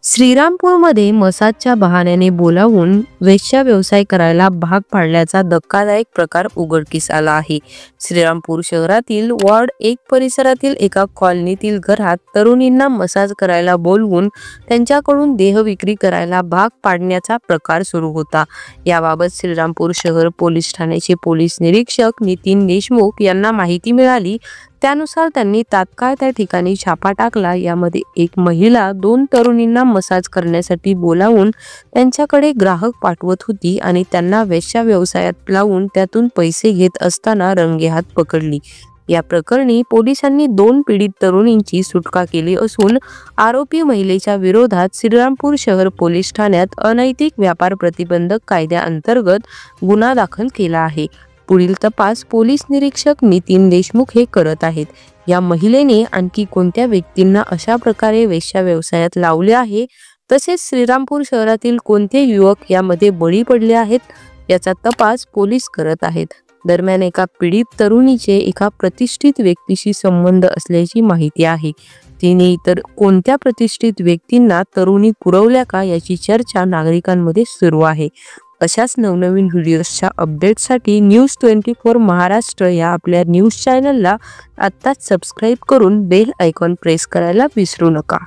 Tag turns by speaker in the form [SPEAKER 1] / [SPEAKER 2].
[SPEAKER 1] श्रीरामपूरमध्ये मसाजच्या बहाण्याने बोलावून वेश्या व्यवसाय करायला भाग पाडल्याचा धक्कादायक प्रकार उघडकीस आला आहे। श्रीरामपूर शहरातील वॉर्ड 1 परिसरातील एका कॉलनीतील घरात तरुणींना मसाज करायला बोलवून त्यांच्याकडून देहविक्री करायला भाग पाडण्याचा प्रकार सुरू होता। याबाबत श्रीरामपूर शहर पोलीस ठाण्याचे पोलीस निरीक्षक नितीन देशमुख यांना माहिती मिळाली। त्यानुसार त्यांनी तात्काळ त्या ठिकाणी छापा टाकला। यामध्ये एक महिला 2 तरुणींना मसाज करण्यासाठी बोलावून त्यांच्याकडे ग्राहक पाठवत होती आणि त्यांना वेश्या व्यवसायात लावून त्यातून पैसे घेत असताना रंगेहात पकडली। या प्रकरणी पोलिसांनी 2 पीडित तरुणींची सुटका केली असून आरोपी महिलेच्या विरोधात श्रीरामपूर शहर पोलीस ठाण्यात अनैतिक व्यापार प्रतिबंधक कायद्याअंतर्गत गुन्हा दाखल केला आहे। पुढील तपास पोलीस निरीक्षक नितीन देशमुख हे करत आहेत। या महिलेने आणखी कोणत्या व्यक्तींना अशा प्रकारे वेश्या व्यवसायात लावले आहे, तसेच श्रीरामपूर शहरातील कोणते युवक यामध्ये बळी पडले आहेत, याचा तपास पोलीस करत आहेत। दरम्यान एका पीडित तरुणीचे एका प्रतिष्ठित व्यक्तीशी संबंध असल्याची माहिती आहे। तिने इतर कोणत्या प्रतिष्ठित व्यक्तींना तरुणी पुरवल्या का याची चर्चा नागरिकांमध्ये सुरू आहे। अशाच नवनवीन व्हिडिओजच्या अपडेट्ससाठी न्यूज 24 महाराष्ट्र या आपल्या न्यूज चॅनलला आत्ताच सबस्क्राईब करून बेल आयकॉन प्रेस करायला विसरू नका।